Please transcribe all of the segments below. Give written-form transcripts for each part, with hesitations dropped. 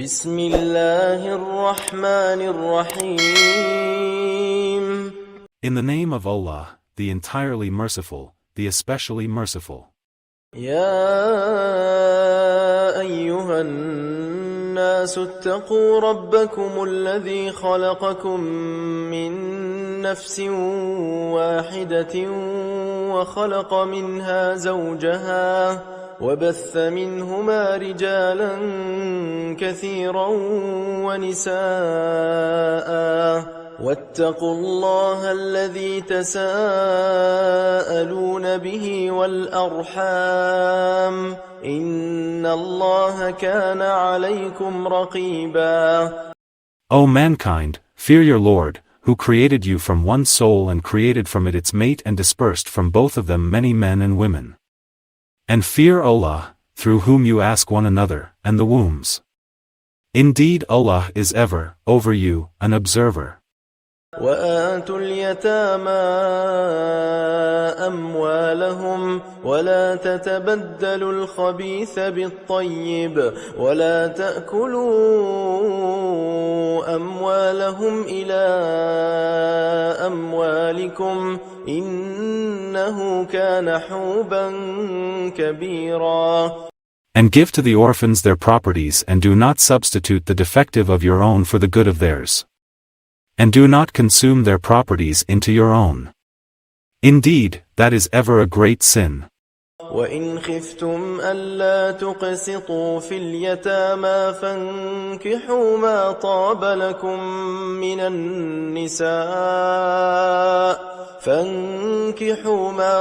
بسم الله الرحمن الرحيم. In the name of Allah, the entirely merciful, the especially merciful. يا أيها الناس اتقوا ربكم الذي خلقكم من نفس واحدة وخلق منها زوجها وبث منهما رجالا كثيرا ونساء واتقوا الله الذي تساءلون به والأرحام إن الله كان عليكم رقيبا. O mankind, fear your Lord, who created you from one soul and created from it its mate and dispersed from both of them many men and women. And fear Allah, through whom you ask one another, and the wombs. Indeed Allah is ever, over you, an observer. وآتوا اليتامى أموالهم ولا تتبدلوا الخبيث بالطيب ولا تأكلوا أموالهم إلى أموالكم إنه كان حوبا كبيرا. And give to the orphans their properties and do not substitute the defective of your own for the good of theirs. And do not consume their properties into your own. Indeed, that is ever a great sin. وَإِنْ خِفْتُمْ أَلَّا تُقْسِطُوا فِي الْيَتَامَى فَانكِحُوا مَا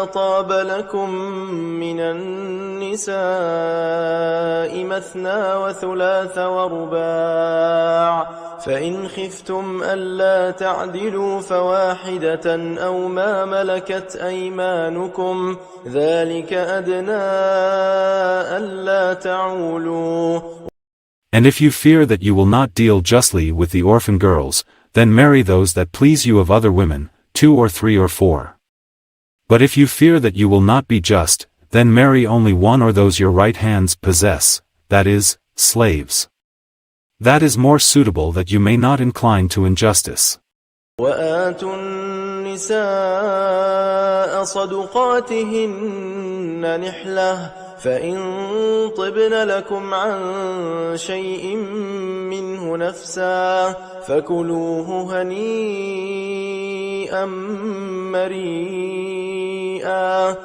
طَابَ لَكُم مِّنَ النِّسَاءِ مَثْنَىٰ وَثُلَاثَ وَرُبَاعَ فَإِنْ خِفْتُمْ أَلَّا تَعْدِلُوا فَوَاحِدَةً أَوْ مَا مَلَكَتْ أَيْمَانُكُمْ ذَلِكَ أَدْنَىٰ أَلَّا تَعُولُوا. And if you fear that you will not deal justly with the orphan girls, then marry those that please you of other women, 2 or 3 or 4. But if you fear that you will not be just, then marry only one or those your right hands possess, that is, slaves. That is more suitable that you may not incline to injustice. وَآتُوا النِّسَاءَ صَدُقَاتِهِنَّ نِحْلَةً فَإِن طِبْنَ لَكُمْ عَن شَيْءٍ مِّنْهُ نَفْسًا فَكُلُوهُ هَنِيئًا مَّرِيئًا.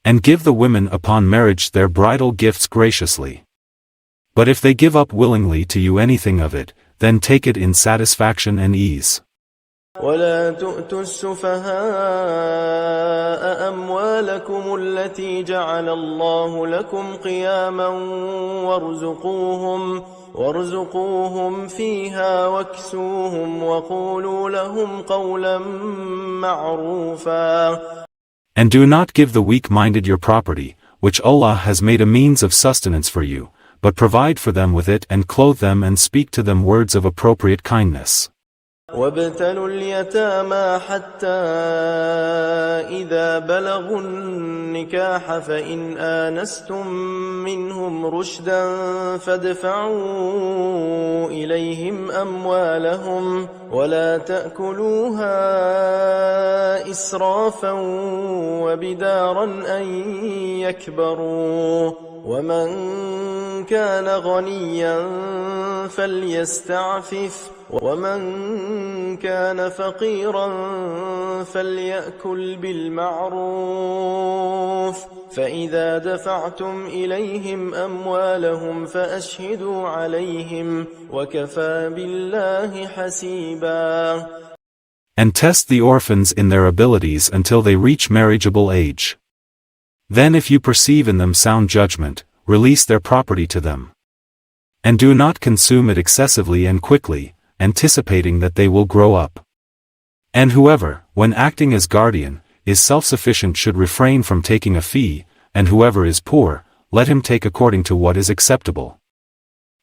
And give the women upon marriage their bridal gifts graciously. But if they give up willingly to you anything of it, then take it in satisfaction and ease. ولا تؤتوا السفهاء أموالكم التي جعل الله لكم قياما وارزقوهم فيها واكسوهم وقولوا لهم قولا معروفا. And do not give the weak-minded your property, which Allah has made a means of sustenance for you, but provide for them with it and clothe them and speak to them words of appropriate kindness. وابتلوا اليتامى حتى إذا بلغوا النكاح فإن آنستم منهم رشدا فادفعوا إليهم أموالهم ولا تأكلوها إسرافا وبدارا أن يكبروا ومن كان غنيا فليستعفف ومن كان فقيرا فليأكل بالمعروف فإذا دفعتم إليهم أموالهم فأشهدوا عليهم وكفى بالله حسيبا. And test the orphans in their abilities until they reach marriageable age. Then if you perceive in them sound judgment, release their property to them. And do not consume it excessively and quickly, anticipating that they will grow up. And whoever, when acting as guardian, is self-sufficient should refrain from taking a fee, and whoever is poor, let him take according to what is acceptable.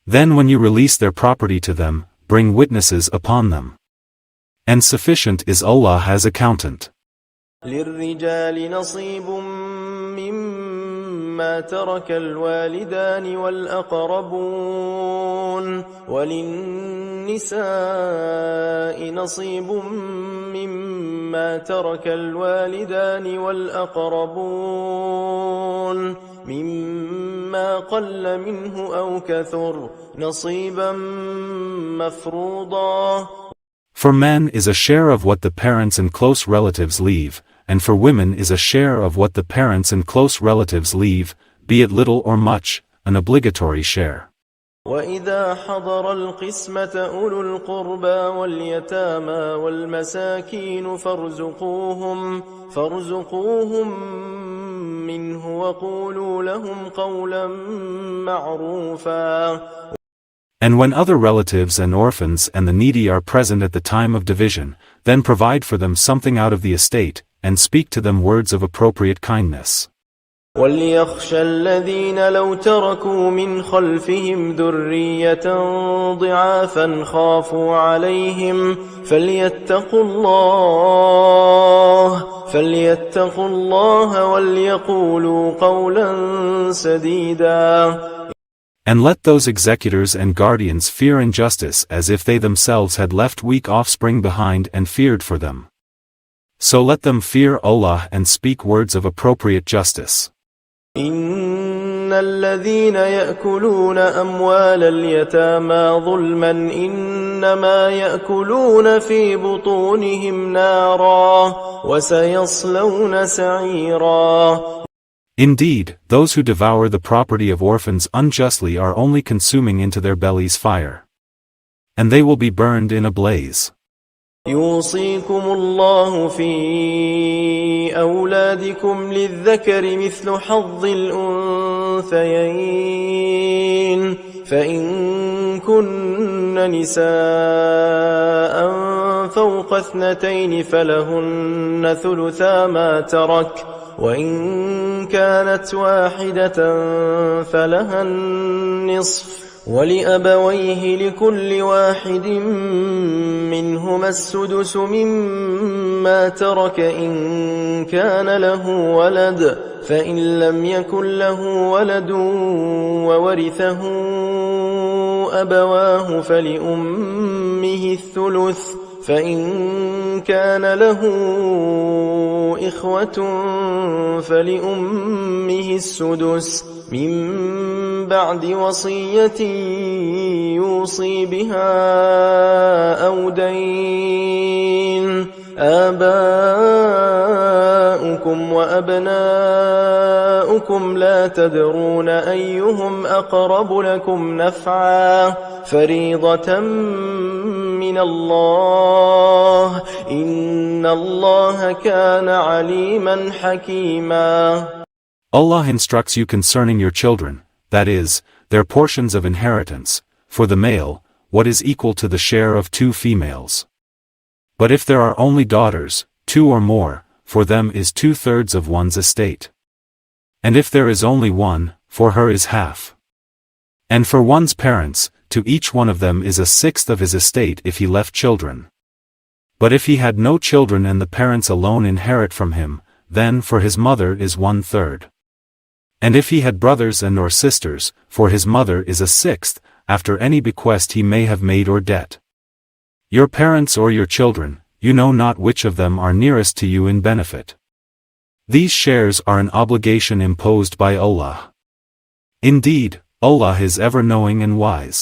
Then when you release their property to them, bring witnesses upon them. And sufficient is Allah as accountant. للرجال نصيب مما ترك الوالدان والأقربون وللنساء نصيب مما ترك الوالدان والأقربون مما قل منه أو كثر نصيبا مفروضا. For men is a share of what the parents and close relatives leave, and for women is a share of what the parents and close relatives leave, be it little or much, an obligatory share. وَإِذَا حَضَرَ الْقِسْمَةَ أُولُو الْقُرْبَى وَالْيَتَامَى وَالْمَسَاكِينُ فارزقوهم منه وقولوا لهم قولا معروفا. And when other relatives and orphans and the needy are present at the time of division, then provide for them something out of the estate, and speak to them words of appropriate kindness. وَلْيَخْشَ الَّذِينَ لَوْ تَرَكُوا مِنْ خَلْفِهِمْ ذُرِّيَّةً ضِعَافًا خَافُوا عَلَيْهِمْ فَلْيَتَّقُوا اللَّهَ وَلْيَقُولُوا قَوْلًا سَدِيدًا. And let those executors and guardians fear injustice as if they themselves had left weak offspring behind and feared for them. So let them fear Allah and speak words of appropriate justice. إن الذين يأكلون أموال اليتامى ظلما إنما يأكلون في بطونهم نارا وسيصلون سعيرا. Indeed, those who devour the property of orphans unjustly are only consuming into their bellies fire. And they will be burned in a blaze. يوصيكم الله في أولادكم للذكر مثل حظ الأنثيين فإن كن نساء فوق 2 فلهن ثلثا ما ترك وإن كانت واحدة فلها النصف ولأبويه لكل واحد منهما السدس مما ترك إن كان له ولد فإن لم يكن له ولد وورثه أبواه فلأمه الثلث فإن كان له إخوة فلأمه السدس من بعد وصية يوصي بها أو دين. آباؤكم وأبناؤكم لا تدرون أيهم أقرب لكم نفعا فريضة من الله إن الله كان عليما حكيما. Allah instructs you concerning your children, that is, their portions of inheritance, for the male, what is equal to the share of 2 females. But if there are only daughters, 2 or more, for them is 2/3 of one's estate. And if there is only one, for her is half. And for one's parents, to each one of them is 1/6 of his estate if he left children. But if he had no children and the parents alone inherit from him, then for his mother is 1/3. And if he had brothers and or sisters, for his mother is 1/6, after any bequest he may have made or debt. Your parents or your children, you know not which of them are nearest to you in benefit. These shares are an obligation imposed by Allah. Indeed, Allah is ever knowing and wise.